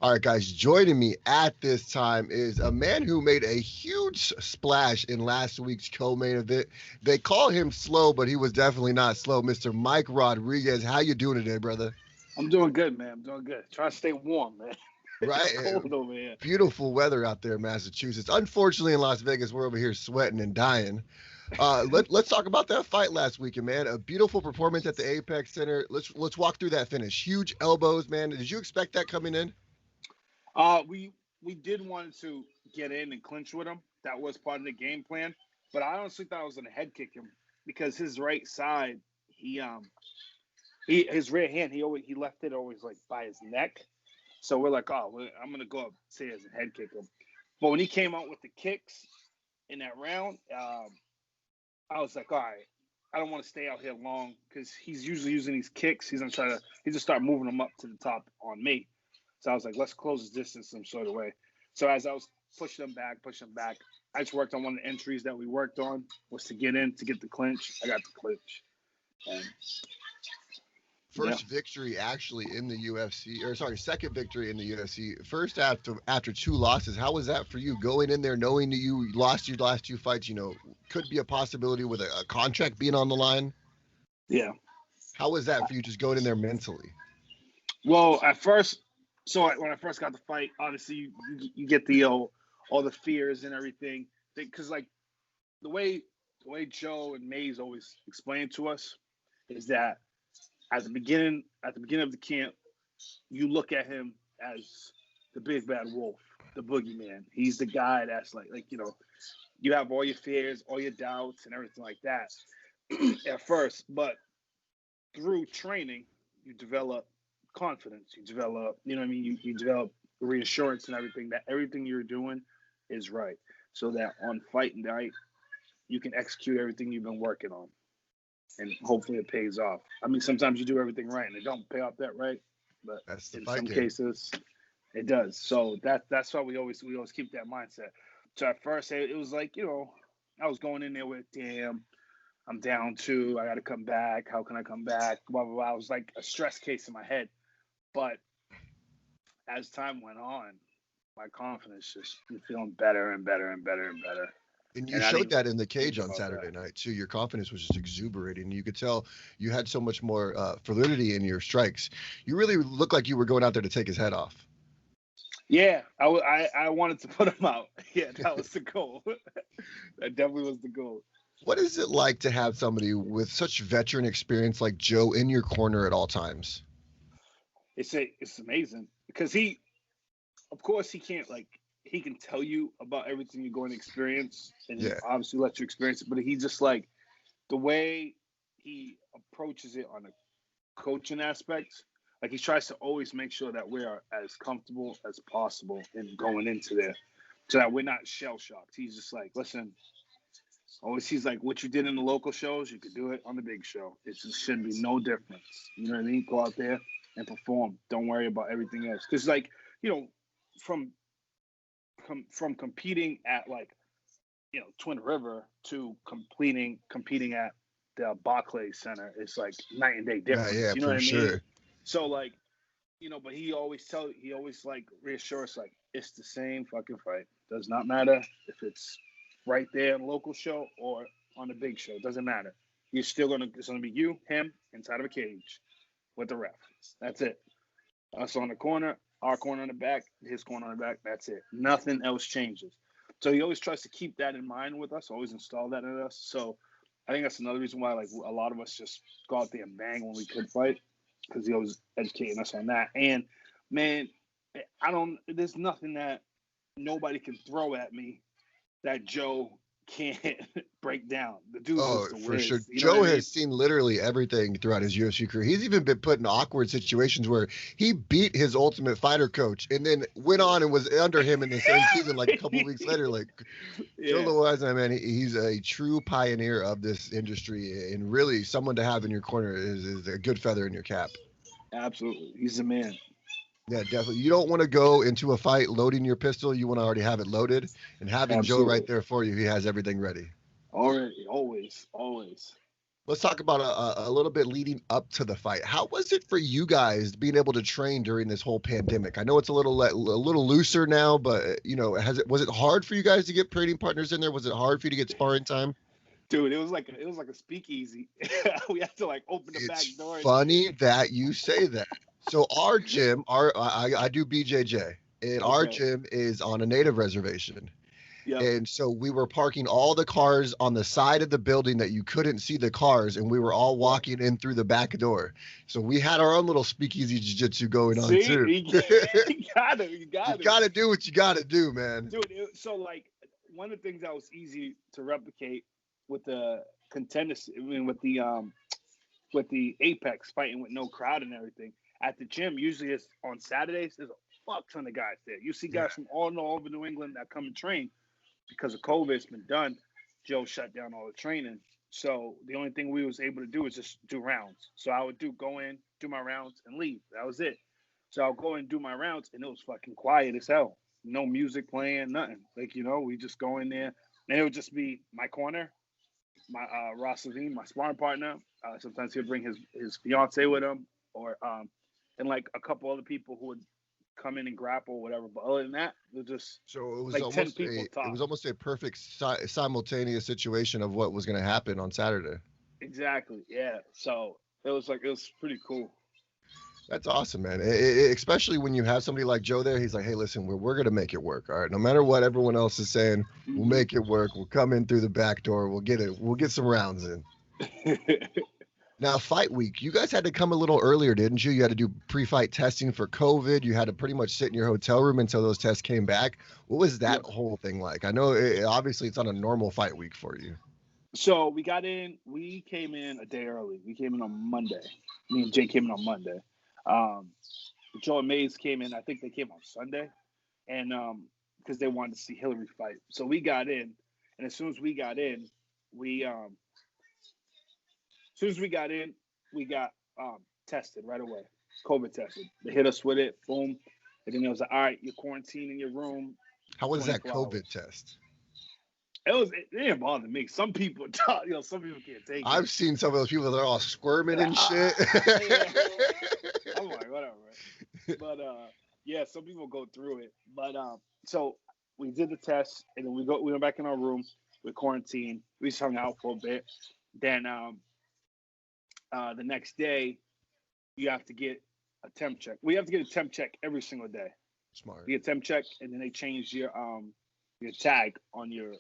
All right, guys, joining me at this time is a man who made a huge splash in last week's co-main event. They call him slow, but he was definitely not slow. Mr. Mike Rodriguez, how you doing today, brother? I'm doing good, man. I'm doing good. Trying to stay warm, man. It's Right? cold over here. Beautiful weather out there in Massachusetts. Unfortunately, in Las Vegas, we're over here sweating and dying. Let's talk about that fight last weekend, man. A beautiful performance at the Apex Center. Let's walk through that finish. Huge elbows, man. Did you expect that coming in? We did want to get in and clinch with him. That was part of the game plan. But I honestly thought I was gonna head kick him because his right side, he his right hand, he left it always like by his neck. So we're like, I'm gonna go up upstairs and head kick him. But when he came out with the kicks in that round, I was like, all right, I don't want to stay out here long because he's usually using these kicks. He's just start moving them up to the top on me. So I was like, let's close this distance some sort of way. So as I was pushing them back, I just worked on one of the entries that we worked on was to get in to get the clinch. I got the clinch. And, First victory actually in the UFC, or sorry, second victory in the UFC. First after two losses. How was that for you going in there knowing that you lost your last two fights? You know, could be a possibility with a contract being on the line. Yeah. How was that for you just going in there mentally? Well, at first, when I first got the fight, obviously you get the all the fears and everything because like the way Joe and Mays always explain to us is that at the beginning of the camp, you look at him as the big bad wolf, the boogeyman. He's the guy that's like you have all your fears, all your doubts, and everything like that at first, but through training, you develop confidence. You develop, you develop reassurance and everything that everything you're doing is right, so that on fight night you can execute everything you've been working on. And hopefully it pays off. I mean, sometimes you do everything right and it don't pay off that right, but That's the in fight some game. cases it does. So that's why we always keep that mindset. So at first it was like I was going in there with damn, I'm down two, I got to come back. How can I come back? Blah blah blah. I was like a stress case in my head, but as time went on, my confidence just been feeling better and better and better and better. And you And I showed didn't that in the think cage on about Saturday that. night too. Your confidence was just exuberating. You could tell you had so much more validity in your strikes. You really looked like you were going out there to take his head off. Yeah, I wanted to put him out. Yeah, that was the goal. That definitely was the goal. What is it like to have somebody with such veteran experience like Joe in your corner at all times? It's amazing because of course, he can't he can tell you about everything you're going to experience, and he Yeah. obviously lets you experience it. But he just like the way he approaches it on a coaching aspect. Like he tries to always make sure that we are as comfortable as possible in going into there, so that we're not shell shocked. He's just like, listen, always he's like, what you did in the local shows, you could do it on the big show. It just should be no difference. You know what I mean? Go out there and perform. Don't worry about everything else. Because from from competing at Twin River to competing at the Barclays Center, it's like night and day Yeah, difference. yeah, You know what for I mean? sure. So but he always like reassures like it's the same fucking fight. Does not matter if it's right there in a local show or on a big show. It doesn't matter. It's gonna be you, him, inside of a cage with the ref. That's it. Us on the corner, our corner on the back, his corner on the back. That's it. Nothing else changes. So he always tries to keep that in mind with us. Always install that in us. So I think that's another reason why a lot of us just go out there and bang when we could fight because he always educating us on that. And man, there's nothing that nobody can throw at me that Joe can't break down. The dude's Oh, just a for sure. whiz. You know what Joe I mean? has seen literally everything throughout his UFC career. He's even been put in awkward situations where he beat his Ultimate Fighter coach and then went on and was under him in the same season like a couple of weeks later. Like Joe Yeah, Loaiza, man, he's a true pioneer of this industry and really someone to have in your corner is a good feather in your cap. absolutely. He's a man. Yeah, definitely. You don't want to go into a fight loading your pistol. You want to already have it loaded. And having Joe right Absolutely. there for you, he has everything ready. Already, always, always. Let's talk about a little bit leading up to the fight. How was it for you guys being able to train during this whole pandemic? I know it's a little looser now, but was it hard for you guys to get training partners in there? Was it hard for you to get sparring time? Dude, it was like a speakeasy. We had to like open the back It's door and shit. funny that you say that. So our gym, I do BJJ, and our Okay. gym is on a native reservation. Yep. And so we were parking all the cars on the side of the building that you couldn't see the cars, and we were all Right. walking in through the back door. So we had our own little speakeasy jiu-jitsu going on See, too. you got it. You You got it. gotta do what you gotta do, man. Dude, so like one of the things that was easy to replicate with the contenders, I mean, with the Apex fighting with no crowd and everything at the gym. Usually, it's on Saturdays. There's a fuck ton of guys there. You see Yeah. guys from all over New England that come and train because of COVID. It's been done. Joe shut down all the training, so the only thing we was able to do is just do rounds. So I would go in, do my rounds, and leave. That was it. So I'll go in and do my rounds, and it was fucking quiet as hell. No music playing, nothing. Like, we just go in there, and it would just be my corner, my Ross Levine, my sparring partner. Sometimes he'll bring his fiance with him, or and like a couple other people who would come in and grapple or whatever. But other than that, it was just So it was like 10 almost people it was top. almost a perfect simultaneous situation of what was going to happen on Saturday. Exactly. Yeah. So it was pretty cool. That's awesome, man. Especially when you have somebody like Joe there. He's like, hey, listen, we're going to make it work. All right. No matter what everyone else is saying, we'll Hmm. make it work. We'll come in through the back door. We'll get it. We'll get some rounds in. Now, fight week, you guys had to come a little earlier, didn't you? You had to do pre-fight testing for COVID. You had to pretty much sit in your hotel room until those tests came back. What was that Yep. whole thing like? I know obviously it's on a normal fight week for you. So we came in a day early. We came in on Monday. Me and Jay came in on Monday. Um, Joe and Mays came in, I think they came on Sunday. And because they wanted to see Hillary fight. So we got in, and as soon as we got in, we as soon as we got in, we got tested right away. COVID tested. They hit us with it, boom. And then it was like, all right, you're quarantined in your room How was that 24 COVID hours. test? It didn't bother me. Some people, some people can't take it. I've seen some of those people that are all squirming and shit. Yeah. I'm like, whatever. But yeah, some people go through it. But so we did the test, and then we went back in our room. We quarantined. We just hung out for a bit. Then the next day, you have to get a temp check. We have to get a temp check every single day. Smart. You get a temp check, and then they change your tag on your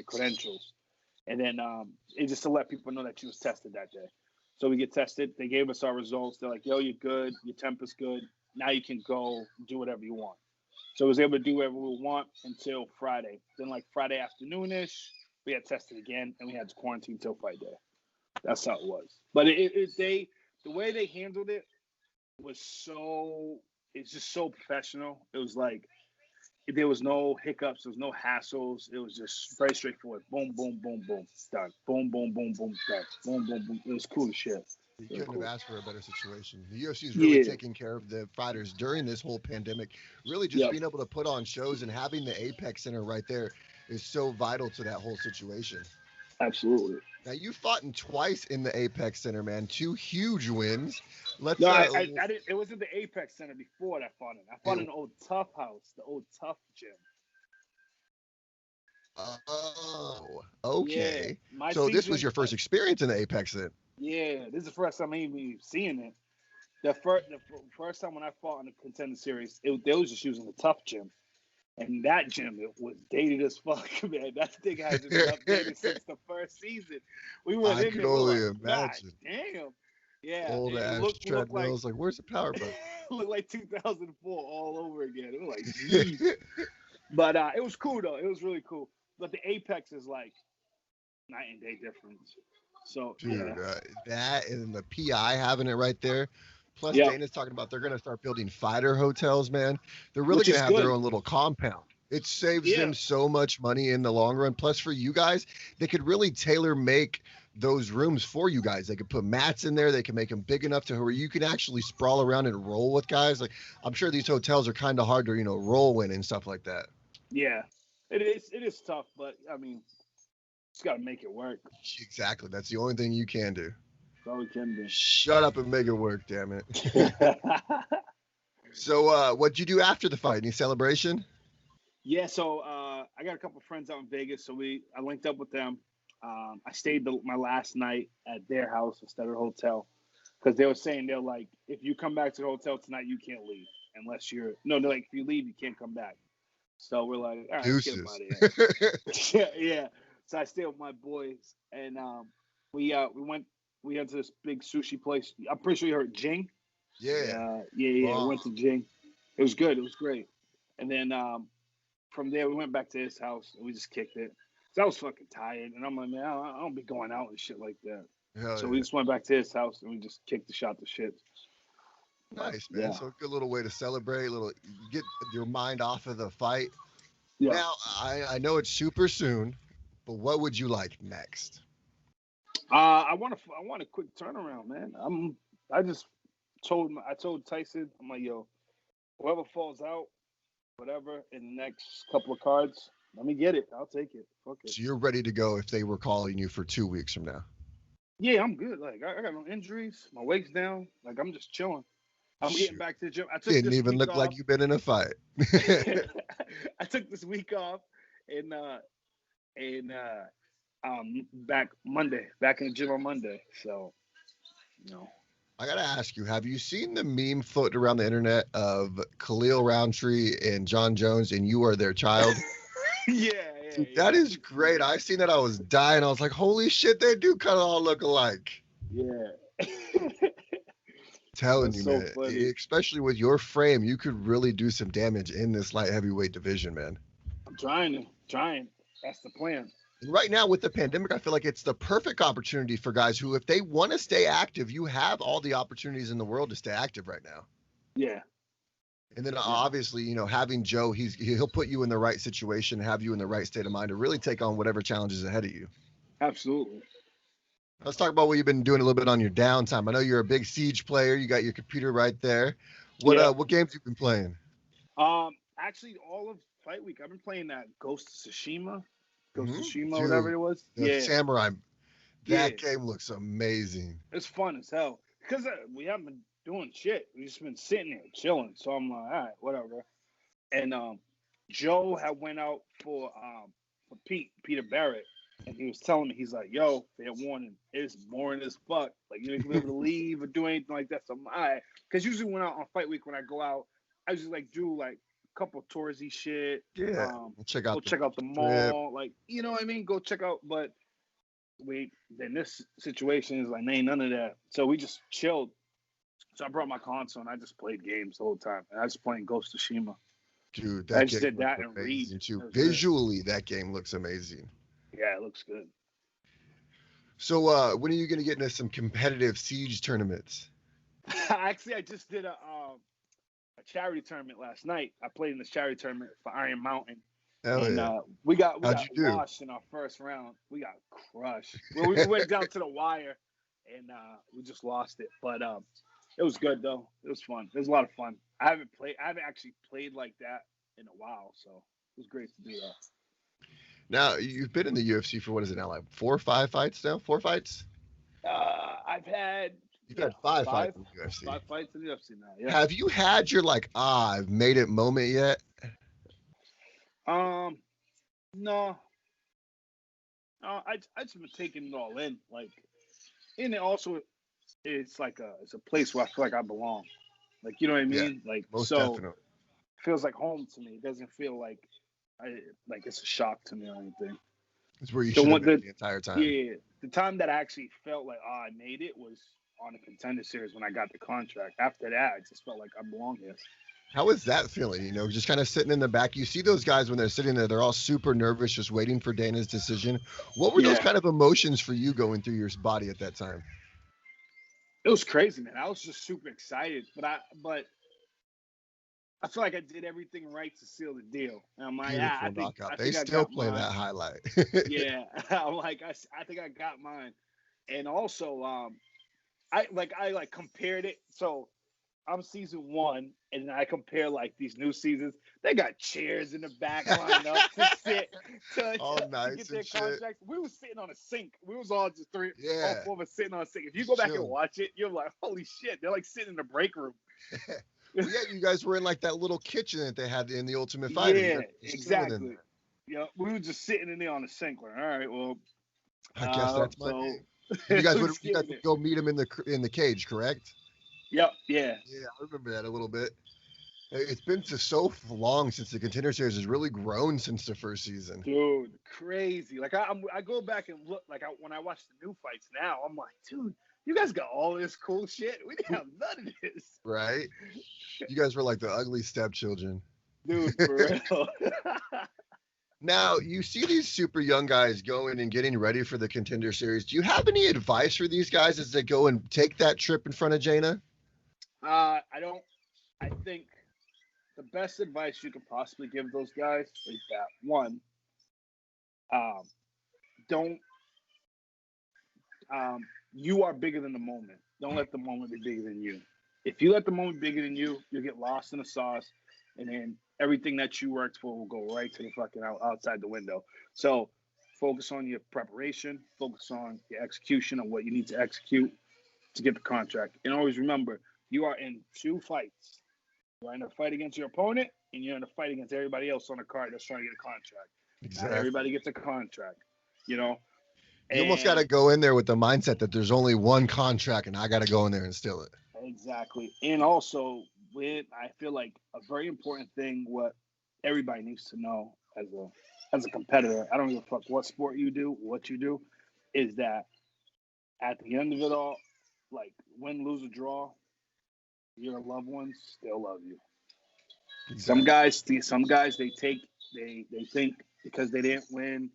credentials, and then it's just to let people know that you was tested that day. So we get tested. They gave us our results. They're like, "Yo, you're good. Your temp is good. Now you can go do whatever you want." So I was able to do whatever we want until Friday. Then, like Friday afternoonish, we had tested again, and we had to quarantine till fight day. That's how it was. But the way they handled it was it's just so professional. It was like there was no hiccups, there was no hassles. It was just very straightforward. Boom, boom, boom, boom, done. Boom, boom, boom, boom, done. Boom, boom, boom. It was cool as shit. You Really couldn't have cool. asked for a better situation. The UFC is really Yeah. taking care of the fighters during this whole pandemic. Really, just Yep. being able to put on shows and having the Apex Center right there is so vital to that whole situation. Absolutely. Now you fought in twice in the Apex Center, man. Two huge wins. Let's No, I didn't. It wasn't the Apex Center before that I fought in. I fought in it, the old Tough House, the old Tough gym. oh, Yeah, okay. my So this was season. your first experience in the Apex then. Yeah, this is the first time I even seeing it. The first time when I fought in the contender series, they was just using the Tough gym. And that gym, it was dated as fuck, man. That thing hasn't been updated since the first season. We went I in could there, we were only like, God imagine. damn. Yeah, Old it ass looked like treadmills. Like, where's the power button? looked like 2004 all over again. It was like, geez. But it was cool though. It was really cool. But the Apex is like night and day difference. So yeah, Dude, that and the PI having it right there. Plus, yep. Dana's talking about they're going to start building fighter hotels, man. They're really Which going is to have their good. own little compound. It saves Yeah, them so much money in the long run. Plus, for you guys, they could really tailor make those rooms for you guys. They could put mats in there. They can make them big enough to where you can actually sprawl around and roll with guys. Like, I'm sure these hotels are kind of hard to, roll in and stuff like that. yeah. It is tough, but I mean, Just gotta make it work. Exactly. That's the only thing you can do. That's all we can do. Shut up and make it work, damn it. So, what'd you do after the fight? Any celebration? Yeah, so I got a couple friends out in Vegas, so I linked up with them. I stayed my last night at their house instead of the hotel because they were saying they're like, if you come back to the hotel tonight, you can't leave unless you're no. They're like, if you leave, you can't come back. So we're like, all right, let's get them out of here. Yeah. So I stayed with my boys, and we went to this big sushi place. I'm pretty sure you heard Jing. Yeah. Yeah. Wow. We went to Jing. It was good. It was great. And then from there, we went back to his house and we just kicked it. So I was fucking tired, and I'm like, man, I don't be going out and shit like that. Hell So yeah. we just went back to his house and we just kicked the shot to shit. Nice, man. Yeah. So a good little way to celebrate, get your mind off of the fight. Yeah. Now, I know it's super soon, but what would you like next? I want a quick turnaround, man. I told Tyson, I'm like, yo, whoever falls out, whatever, in the next couple of cards, let me get it. I'll take it. Fuck it. So you're ready to go if they were calling you for 2 weeks from now. Yeah, I'm good. Like I got no injuries. My weight's down. Like I'm just chilling. I'm getting back to the gym. I took Didn't this even week look off. like you've been in a fight. I took this week off and back Monday, back in the gym on Monday. So, I gotta ask you, have you seen the meme floating around the internet of Khalil Roundtree and John Jones and you are their child? Yeah. Dude, that is great. I seen that. I was dying. I was like, holy shit, they do kind of all look alike. Yeah. Telling That's you, so man, funny. especially with your frame, you could really do some damage in this light heavyweight division, man. I'm trying. That's the plan. And right now with the pandemic, I feel like it's the perfect opportunity for guys who, if they want to stay active, you have all the opportunities in the world to stay active right now. Yeah. And then obviously, having Joe, he'll put you in the right situation, have you in the right state of mind to really take on whatever challenges ahead of you. Absolutely. Let's talk about what you've been doing a little bit on your downtime. I know you're a big Siege player. You got your computer right there. What games you been playing? Actually, all of Fight Week, I've been playing that Ghost of Tsushima, Dude, whatever it was. The Samurai. That Yeah. game looks amazing. It's fun as hell because we haven't been doing shit. We've just been sitting there chilling. So I'm like, all right, whatever. And Joe had went out for Peter Barrett, and he was telling me, he's like, yo, fair warning, it's boring as fuck. Like you ain't gonna be able to leave or do anything like that. So I'm like, all right, because usually when on Fight Week when I go out, I usually like do like a couple of touristy shit. Yeah, check out the mall, like you know what I mean. Go check out, but then this situation is like ain't none of that. So we just chilled. So I brought my console and I just played games the whole time. And I was playing Ghost of Tsushima. Dude, I just did that and read too. Visually, that game looks amazing. Yeah, it looks good. So when are you gonna get into some competitive Siege tournaments? Actually, I just did a charity tournament last night. I played in this charity tournament for Iron Mountain. Hell and yeah. We got you washed in our first round. We got crushed. We went down to the wire, and we just lost it. But it was good though. It was fun. It was a lot of fun. I haven't actually played like that in a while, so it was great to do that. Now you've been in the UFC for what is it now, like 4 or 5 fights now? 4 fights? I've had. You've had 5 fights in the UFC. 5 fights in the UFC now. Yeah. Have you had your I've made it moment yet? No. I just been taking it all in, like, and it also it's like it's a place where I feel like I belong, like you know what I mean, Yeah, like most so definitely. it feels like home to me. It doesn't feel like it's a shock to me or anything. It's where you should have been the entire time. Yeah, the time that I actually felt like I made it was on a Contender Series when I got the contract. After that, I just felt like I belong here. How is that feeling? Just kind of sitting in the back. You see those guys when they're sitting there, they're all super nervous, just waiting for Dana's decision. What were those kind of emotions for you going through your body at that time? It was crazy, man. I was just super excited, but I feel like I did everything right to seal the deal. And I'm like, Beautiful knockout. They still play that highlight. Yeah, I'm like, I think I got mine. And also, I compared it. So I'm season 1, and I compare like these new seasons. They got chairs in the back lined up to sit All to nice get and their shit. contracts. We was sitting on a sink. We was all just all Yeah. 4 of us sitting on a sink. If you Just go back and chilling. watch it, you're like, holy shit! They're like sitting in the break room. Well, yeah, you guys were in like that little kitchen that they had in the Ultimate Fighter. Yeah, Just chilling in exactly. there. Yeah, we were just sitting in there on the sink. Like, all right, well, I guess that's my so game. You guys we would was you guys giving would it. go meet him in the cage, correct? Yep, yeah. Yeah, I remember that a little bit. It's been so long since the Contender Series has really grown since the first season. Dude, crazy. Like I go back and look. Like when I watch the new fights now, I'm like, dude, you guys got all this cool shit. We didn't have none of this. Right? You guys were like the ugly stepchildren. Dude, for real. Now, you see these super young guys going and getting ready for the Contender Series. Do you have any advice for these guys as they go and take that trip in front of Jaina? I don't. I think the best advice you could possibly give those guys is that one, don't. You are bigger than the moment. Don't let the moment be bigger than you. If you let the moment be bigger than you, you'll get lost in the sauce, and then everything that you worked for will go right to the fucking outside the window. So focus on your preparation, focus on your execution of what you need to execute to get the contract. And always remember, you are in 2 fights. You are in a fight against your opponent, and you're in a fight against everybody else on the card that's trying to get a contract. Exactly. Not everybody gets a contract, you know? You almost got to go in there with the mindset that there's only one contract and I got to go in there and steal it. Exactly. And also, I feel like a very important thing, what everybody needs to know as a competitor, I don't give a fuck what sport you do, what you do, is that at the end of it all, like win, lose, or draw, your loved ones still love you. Exactly. Some guys they think because they didn't win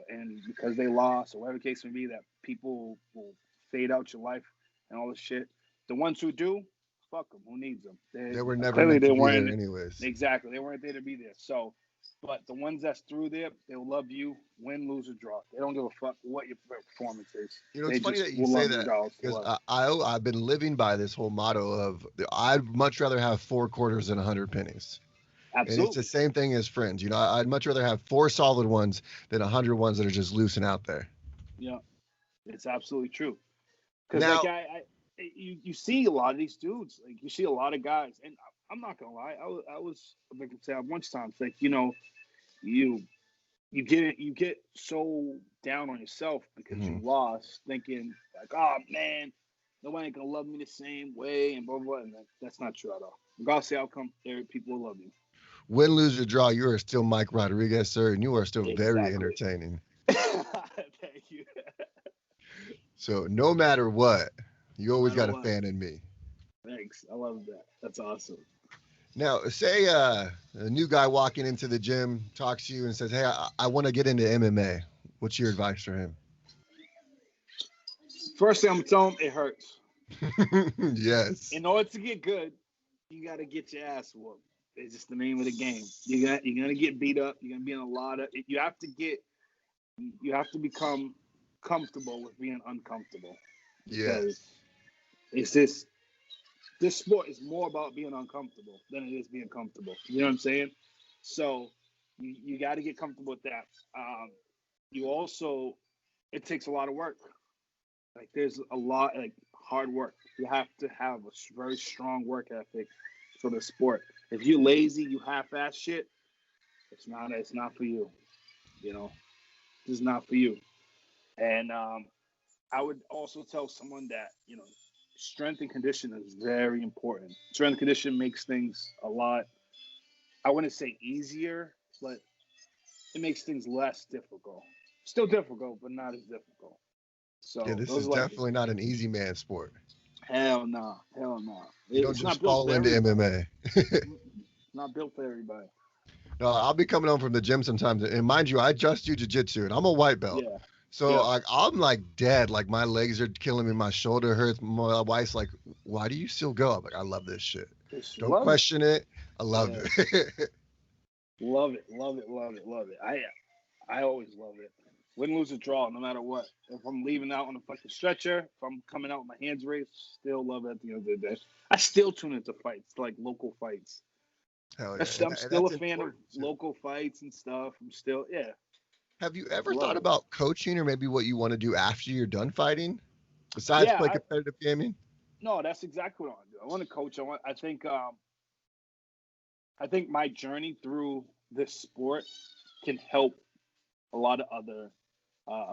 and because they lost or whatever the case may be that people will fade out your life and all this shit. The ones who do, fuck them. Who needs them? They were never clearly meant they to be weren't there anyways. Exactly, they weren't there to be there. So, but the ones that's through there, they'll love you, win, lose, or draw. They don't give a fuck what your performance is. You know, They it's funny just that you will say love you that regardless of because what. I've been living by this whole motto of I'd much rather have 4 quarters than 100 pennies. And it's the Absolutely. same thing as friends. You know, I'd much rather have 4 solid ones than 100 ones that are just loose and out there. Yeah, it's absolutely true. Because Now, like you see a lot of these dudes, like you see a lot of guys, and I'm not gonna lie, I was a victim to that once times. Like you you get so down on yourself because you lost, thinking like, oh man, nobody ain't gonna love me the same way, and blah blah. And that's not true at all. Regardless of the outcome, people will love you. win, lose, or draw, you are still Mike Rodriguez, sir, and you are still very Exactly. entertaining. Thank you. So no matter what, you always No got matter a what. fan in me. Thanks. I love that. That's awesome. Now, say a new guy walking into the gym talks to you and says, "Hey, I want to get into MMA." What's your advice for him? First thing I'm gonna tell him, it hurts. Yes. In order to get good, you got to get your ass whooped. It's just the name of the game. You're gonna get beat up. You're gonna be in a lot of. You have to become comfortable with being uncomfortable. Yes. It's this sport is more about being uncomfortable than it is being comfortable. You know what I'm saying? So you got to get comfortable with that. You also, it takes a lot of work. Like there's a lot like hard work. You have to have a very strong work ethic for the sport. If you're lazy, you half-ass shit, it's not for you. You know, it's not for you. And I would also tell someone that strength and condition is very important. Strength and condition makes things a lot. I wouldn't say easier, but it makes things less difficult. Still difficult, but not as difficult. Yeah, So this those is are like definitely not an easy man sport. hell no, hell no. You don't It's not just built fall for into everybody. MMA. Not built for everybody. No, I'll be coming home from the gym sometimes, and mind you, I just do jiu-jitsu, and I'm a white belt. Yeah. So Yeah. I'm like dead, like my legs are killing me, my shoulder hurts. My wife's like, "Why do you still go?" I'm like, "I love this shit. Just Don't love it. question it. I love Yeah. it." Love it. Love it. Love it. Love it. I always love it. Win, lose, or draw, no matter what. If I'm leaving out on a fucking stretcher, if I'm coming out with my hands raised, still love it at the end of the day. I still tune into fights, like local fights. Hell yeah. I'm And still a that's fan of important too. local fights and stuff. I'm still, yeah, Have you ever love thought it. about coaching or maybe what you want to do after you're done fighting besides Yeah, play competitive gaming? no, that's exactly what I want to do. I want to coach. I think my journey through this sport can help a lot of other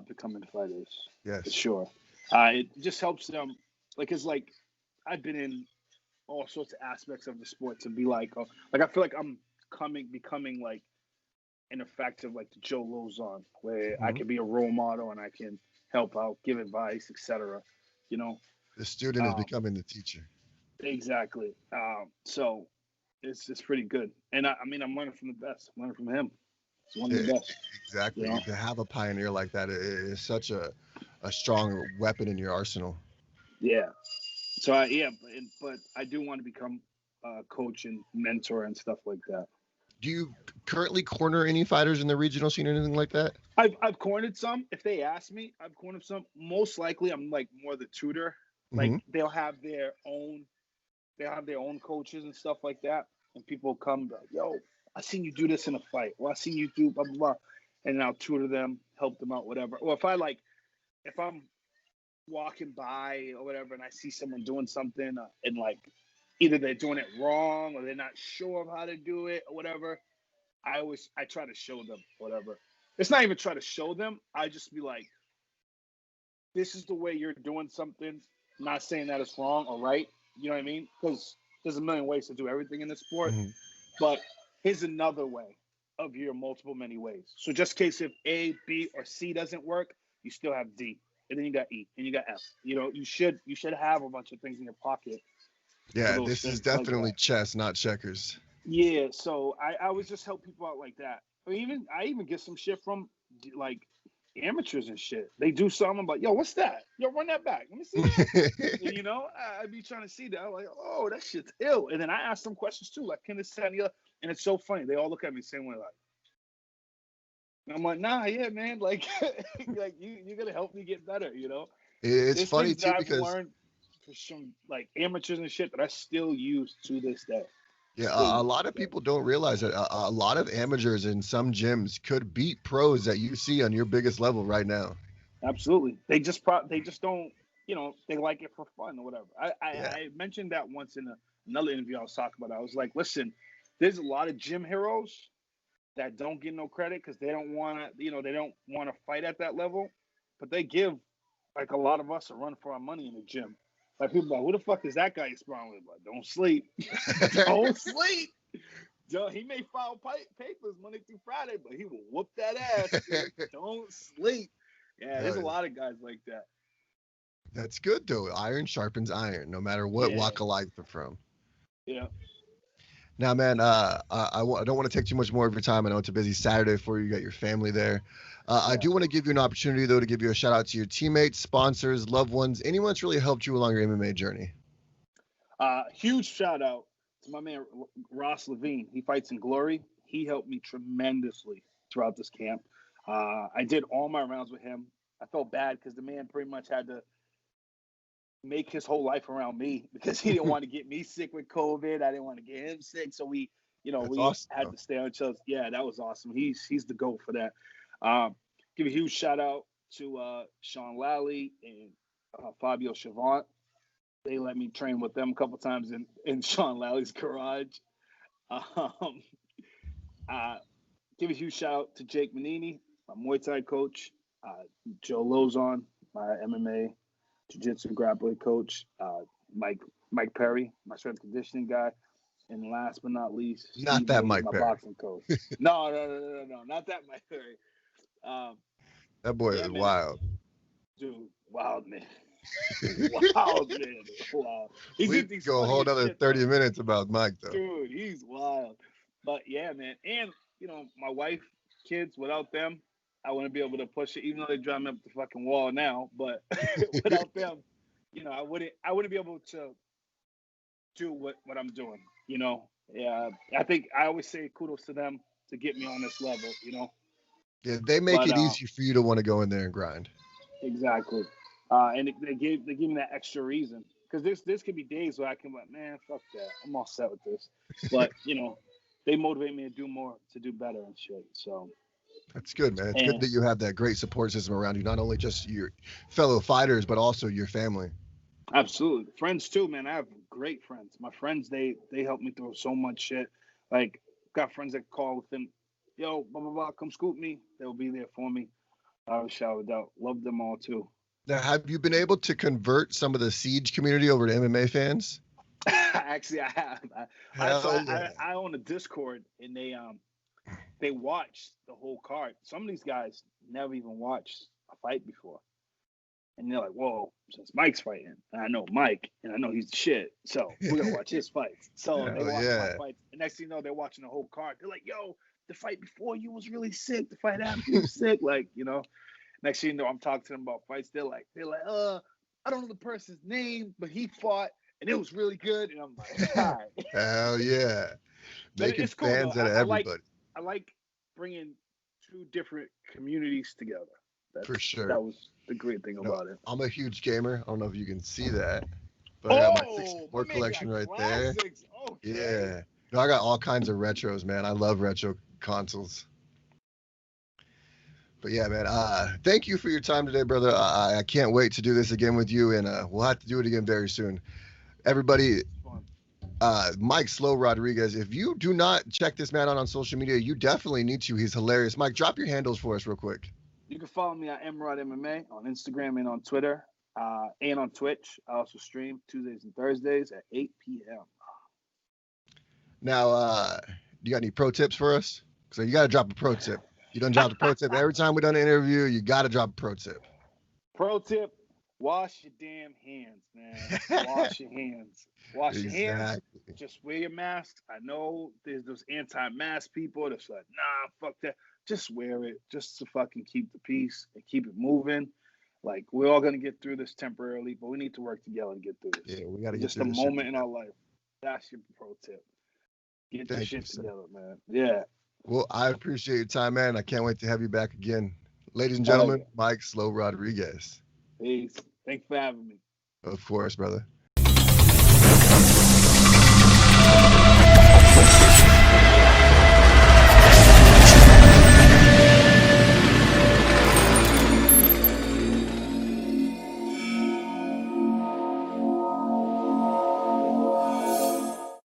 becoming fighters for Yes. sure. It just helps them, it's like I've been in all sorts of aspects of the sport to be like I feel like I'm becoming like an effective like the Joe Lozon, where I Mhm. can be a role model and I can help out, give advice, etc. You know, The student is um, becoming the teacher. exactly. So it's pretty good, and I mean I'm learning from the best. I'm learning from him. He's one of E- the best. You exactly. know, To have a pioneer like that is such a strong weapon in your arsenal. yeah. So but I do want to become a coach and mentor and stuff like that. Do you currently corner any fighters in the regional scene or anything like that? I've cornered some. If they ask me, I've cornered some. Most likely, I'm like more the tutor. Like Hmm. they'll have their own coaches and stuff like that, and people come like, "Yo, I seen you do this in a fight. Well, I seen you do blah blah blah," and I'll tutor them, help them out, whatever. Or if I'm walking by or whatever, and I see someone doing something, and like either they're doing it wrong or they're not sure of how to do it or whatever, I try to show them whatever. It's not even try to show them. I just be like, this is the way you're doing something. I'm not saying that it's wrong or right. You know what I mean? Because there's a million ways to do everything in the sport. Hmm. But here's another way of your multiple many ways. So just in case if A, B, or C doesn't work, you still have D, and then you got E, and you got F. You should have a bunch of things in your pocket for Yeah, those this is things like definitely that. chess, not checkers. Yeah, so I always just help people out like that. I even get some shit from like amateurs and shit. They do something, I'm like, yo, what's that? Yo, run that back. Let me see that. And, I be trying to see that. I'm like, oh, that shit's ill. And then I ask them questions too, like, can this, that, and the other? And it's so funny. They all look at me the same way, like, and I'm like, nah, yeah, man. Like, like you're gonna help me get better. It's There's funny things too that I've because learned for some like amateurs and shit that I still use to this day. yeah, Still a use lot to of this day. people don't realize that a lot of amateurs in some gyms could beat pros that you see on your biggest level right now. Absolutely. They just don't, they like it for fun or whatever. Yeah. I mentioned that once in another interview I was talking about. I was like, listen, there's a lot of gym heroes that don't get no credit because they don't want to fight at that level, but they give like a lot of us a run for our money in the gym. Like people are like, who the fuck is that guy you're sparring with? Like, don't sleep, don't sleep. He may file papers Monday through Friday, but he will whoop that ass, dude. Don't sleep. Yeah, there's Hell a yeah. lot of guys like that. That's good though. Iron sharpens iron, no matter what Yeah, walk of life they're from. yeah, Now, man, I don't want to take too much more of your time. I know it's a busy Saturday for you. You got your family there. I yeah. do want to give you an opportunity, though, to give you a shout out to your teammates, sponsors, loved ones, anyone that's really helped you along your MMA journey. Huge shout out to my man Ross Levine. He fights in Glory. He helped me tremendously throughout this camp. I did all my rounds with him. I felt bad because the man pretty much had to make his whole life around me because he didn't want to get me sick with COVID. I didn't want to get him sick, so That's we awesome, had though. to stay on each other. Yeah, that was awesome. He's the GOAT for that. Give a huge shout out to Sean Lally and Fabio Chavant. They let me train with them a couple times in Sean Lally's garage. Um, uh, give a huge shout out to Jake Manini, my Muay Thai coach, Joe Lozon, my MMA Jiu-Jitsu grappling coach, Mike Mike Perry, my strength conditioning guy, and last but not least, Not Steve that Willie, Mike my Perry. boxing coach. No, not that Mike Perry. Um, That boy yeah, is man, wild. dude, wild man, wild man, wow. We could He's go a funny whole as other shit though. 30 minutes about Mike, though. Dude, he's wild. But yeah, man. And, my wife, kids, without them, I wouldn't be able to push it, even though they drive me up the fucking wall now. But without them, I wouldn't be able to do what I'm doing. Yeah. I think I always say kudos to them to get me on this level. Yeah, they make But it easy for you to want to go in there and grind. exactly. And they gave me that extra reason because this could be days where I can be like, man, fuck that, I'm all set with this. But they motivate me to do more, to do better and shit. So That's good, man. It's good and that you have that great support system around you, not only just your fellow fighters, but also your family. absolutely friends too, man. I have great friends. My friends they help me through so much shit. Like got friends that call within, yo, blah blah blah, come scoop me. They'll be there for me. I was showered out. Love them all too. Now, have you been able to convert some of the Siege community over to MMA fans? Actually, I have. So Hell yeah. I own a Discord, and they watch the whole card. Some of these guys never even watched a fight before, and they're like, "Whoa!" Since Mike's fighting, and I know Mike, and I know he's the shit, so we're gonna watch his fights. So they Hell watch my yeah. fights, and next thing you know, they're watching the whole card. They're like, "Yo, the fight before you was really sick. The fight after you was sick." Like, next thing you know, I'm talking to them about fights. They're like, I don't know the person's name, but he fought and it was really good. And I'm like, all right. Hell yeah. But Making it's cool though. fans out of everybody. I like bringing two different communities together. For sure. That was the great thing about it. I'm a huge gamer. I don't know if you can see that, but I got my Oh, 64 my man collection got right there. classics. Okay. Yeah. No, I got all kinds of retros, man. I love retro consoles. But yeah, man. Thank you for your time today, brother. I can't wait to do this again with you, and we'll have to do it again very soon. Everybody, Mike Slow Rodriguez. If you do not check this man out on social media, you definitely need to. He's hilarious. Mike, drop your handles for us real quick. You can follow me at MRod MMA on Instagram and on Twitter, and on Twitch. I also stream Tuesdays and Thursdays at 8 p.m. Now, do you got any pro tips for us? So you got to drop a pro tip. You done dropped a pro tip every time we done an interview. You got to drop a pro tip. Pro tip: wash your damn hands, man. Wash your hands. Wash your hands. Just wear your mask. I know there's those anti-mask people that's like, nah, fuck that. Just wear it, just to fucking keep the peace and keep it moving. Like, we're all gonna get through this temporarily, but we need to work together to get through this. Yeah, we got to get just through a this moment in our life. That's your pro tip. Get the shit together, man. Yeah. Well, I appreciate your time, man. I can't wait to have you back again. Ladies and gentlemen, Mike Slow Rodriguez. Peace. Thanks for having me. Of course, brother.